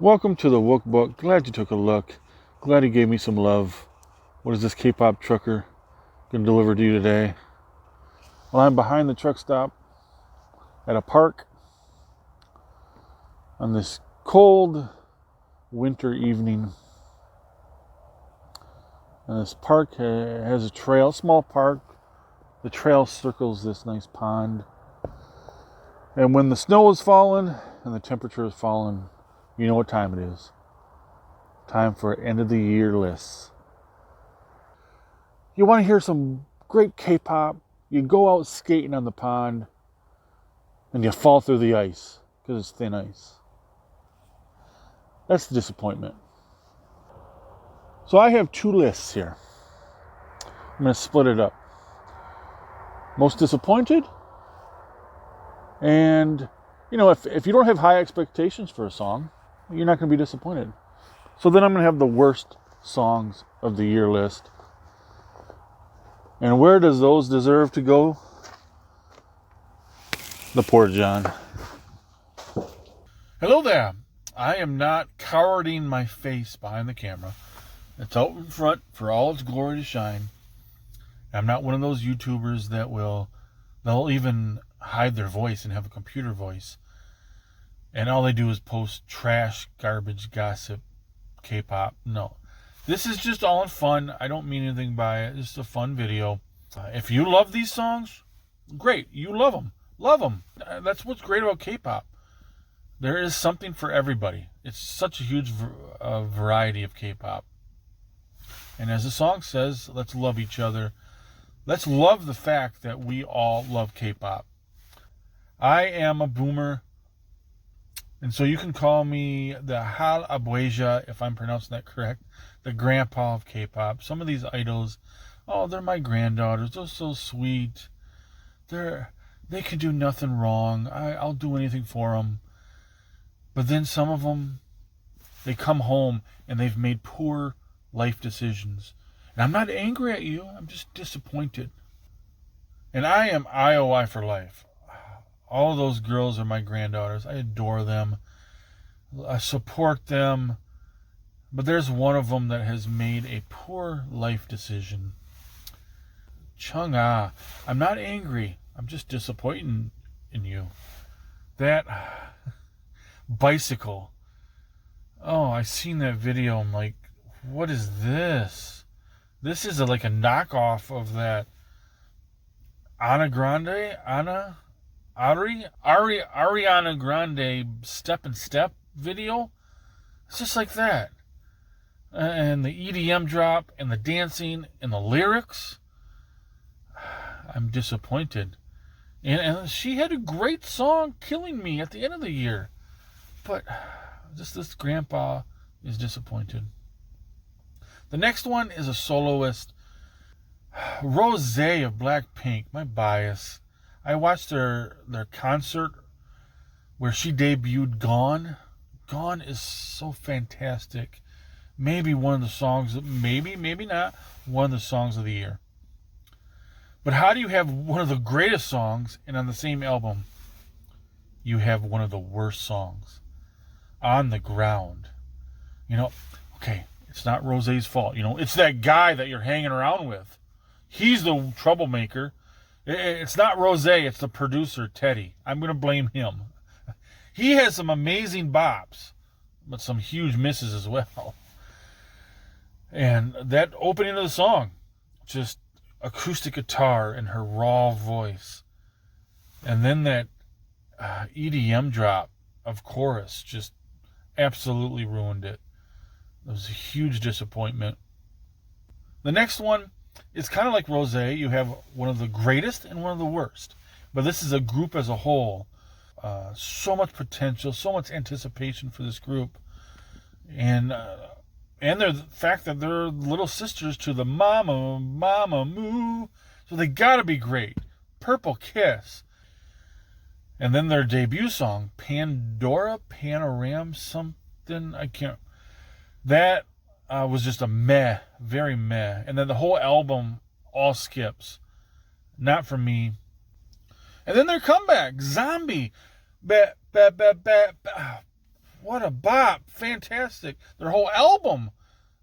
Welcome to the Wook Book. Glad you took a look. Glad you gave me some love. What is this Kpop trucker going to deliver to you today? Well, I'm behind the truck stop at a park on this cold winter evening. And this park has a trail, small park. The trail circles this nice pond. And when the snow is falling and the temperature is falling, you know what time it is. Time for end of the year lists. You want to hear some great K-pop, you go out skating on the pond and you fall through the ice because it's thin ice. That's the disappointment. So I have two lists here. I'm going to split it up. Most disappointed, and if you don't have high expectations for a song, you're not going to be disappointed. So then I'm going to have the worst songs of the year list. And where does those deserve to go? The poor John. Hello there. I am not cowarding my face behind the camera. It's out in front for all its glory to shine. I'm not one of those YouTubers that they'll even hide their voice and have a computer voice. And all they do is post trash, garbage, gossip, K-pop. No. This is just all in fun. I don't mean anything by it. It's a fun video. If you love these songs, great. You love them. Love them. That's what's great about K-pop. There is something for everybody. It's such a huge variety of K-pop. And as the song says, let's love each other. Let's love the fact that we all love K-pop. I am a boomer. And so you can call me the Hal Abueja, if I'm pronouncing that correct, the grandpa of K-pop. Some of these idols, they're my granddaughters. They're so sweet. They can do nothing wrong. I'll do anything for them. But then some of them, they come home and they've made poor life decisions. And I'm not angry at you. I'm just disappointed. And I am IOI for life. All of those girls are my granddaughters. I adore them. I support them. But there's one of them that has made a poor life decision. Chungha. I'm not angry. I'm just disappointed in you. That bicycle. I seen that video. I'm like, what is this? This is like a knockoff of that Ariana Grande Step and Step video. It's just like that. And the EDM drop and the dancing and the lyrics. I'm disappointed. And she had a great song, Killing Me, at the end of the year. But just this grandpa is disappointed. The next one is a soloist. Rosé of Blackpink, my bias. I watched their concert where she debuted Gone. Gone is so fantastic. Maybe one of the songs, maybe not, one of the songs of the year. But how do you have one of the greatest songs and on the same album, you have one of the worst songs? On the Ground. Okay, it's not Rosé's fault. It's that guy that you're hanging around with. He's the troublemaker. It's not Rosé, it's the producer, Teddy. I'm going to blame him. He has some amazing bops, but some huge misses as well. And that opening of the song, just acoustic guitar and her raw voice. And then that EDM drop of chorus just absolutely ruined it. It was a huge disappointment. The next one is kind of like Rosé. You have one of the greatest and one of the worst. But this is a group as a whole. So much potential, so much anticipation for this group. And the fact that they're little sisters to the Mama Moo. So they gotta be great. Purple Kiss. And then their debut song, Panorama, something, I can't. That was just a meh, very meh. And then the whole album all skips. Not for me. And then their comeback, Zombie. What a bop. Fantastic. Their whole album,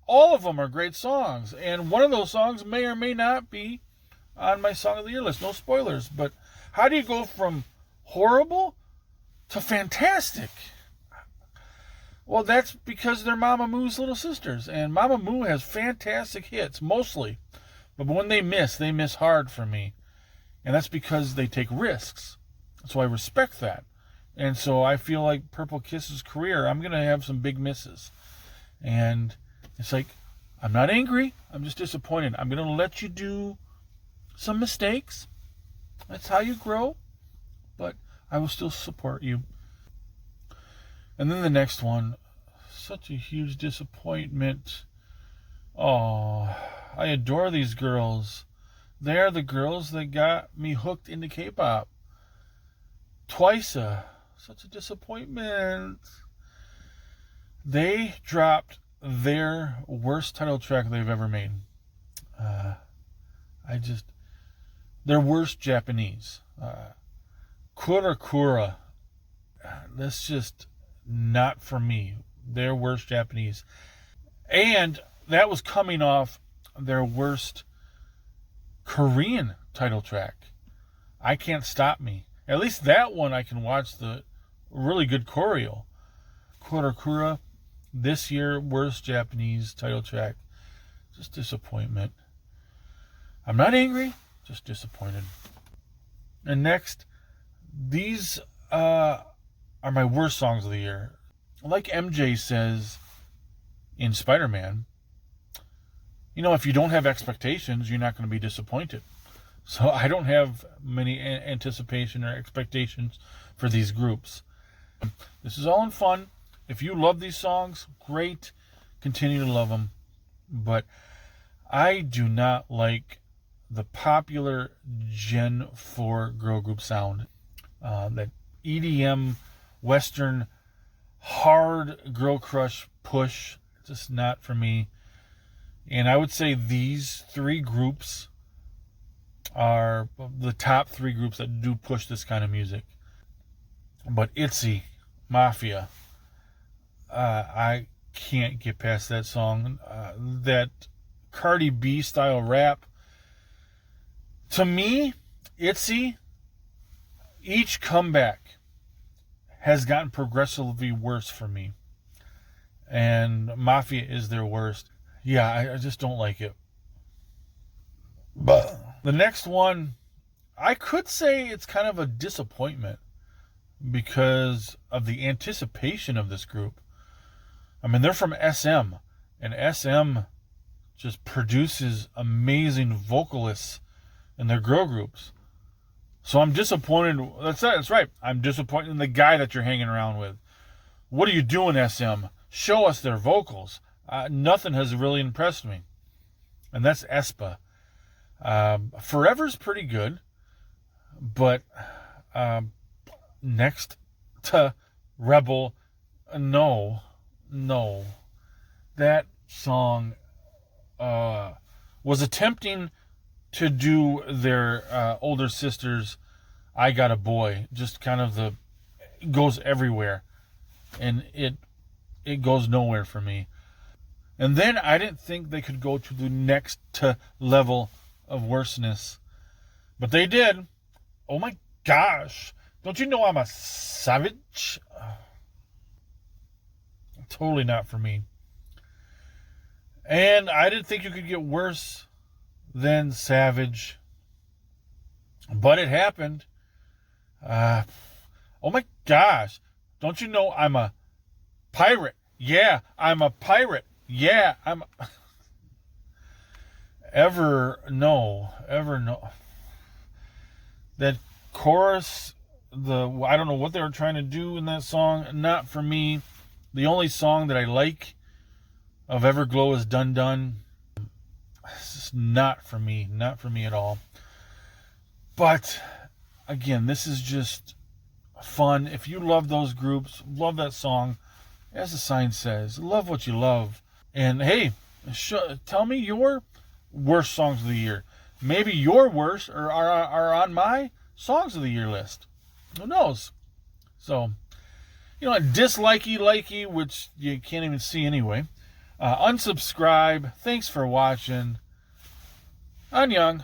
all of them are great songs. And one of those songs may or may not be on my Song of the Year list. No spoilers. But how do you go from horrible to fantastic? Well, that's because they're Mamamoo's little sisters. And Mamamoo has fantastic hits, mostly. But when they miss hard for me. And that's because they take risks. So I respect that. And so I feel like Purple Kiss's career, I'm going to have some big misses. And it's like, I'm not angry. I'm just disappointed. I'm going to let you do some mistakes. That's how you grow. But I will still support you. And then the next one, such a huge disappointment. Oh, I adore these girls. They are the girls that got me hooked into K-pop. Twice, such a disappointment. They dropped their worst title track they've ever made. Their worst Japanese. Kura. That's just not for me. Their worst Japanese. And that was coming off their worst Korean title track. I Can't Stop Me. At least that one I can watch the really good choreo. Kura, this year, worst Japanese title track. Just disappointment. I'm not angry, just disappointed. And next, these are my worst songs of the year. Like MJ says in Spider-Man, if you don't have expectations, you're not going to be disappointed. So I don't have many anticipation or expectations for these groups. This is all in fun. If you love these songs, great. Continue to love them. But I do not like the popular Gen 4 girl group sound. That EDM, Western, hard girl crush push. Just not for me. And I would say these three groups are the top three groups that do push this kind of music. But Itzy, Mafia, I can't get past that song. That Cardi B style rap. To me, Itzy, each comeback has gotten progressively worse for me. And Mafia is their worst. Yeah, I just don't like it. But the next one, I could say it's kind of a disappointment because of the anticipation of this group. I mean, they're from SM, and SM just produces amazing vocalists in their girl groups. So I'm disappointed. That's right. I'm disappointed in the guy that you're hanging around with. What are you doing, SM? Show us their vocals. Nothing has really impressed me. And that's Aespa. Forever's pretty good. But next to Rebel, no. That song was attempting to do their older sister's I Got a Boy. Just kind of it goes everywhere. And it goes nowhere for me. And then I didn't think they could go to the next level of worseness. But they did. Oh my gosh. Don't you know I'm a savage? Totally not for me. And I didn't think you could get worse than Savage. But it happened. Oh my gosh. Don't you know I'm a pirate? Yeah, I'm a pirate. Yeah, I'm ever no. That chorus, I don't know what they were trying to do in that song. Not for me. The only song that I like of Everglow is Dun Dun. It's just not for me. Not for me at all. But again, this is just fun. If you love those groups, love that song, as the sign says, love what you love. And hey, tell me your worst songs of the year. Maybe your worst are on my songs of the year list. Who knows? So, You know, likey, which you can't even see anyway. Unsubscribe. Thanks for watching. Annyeong.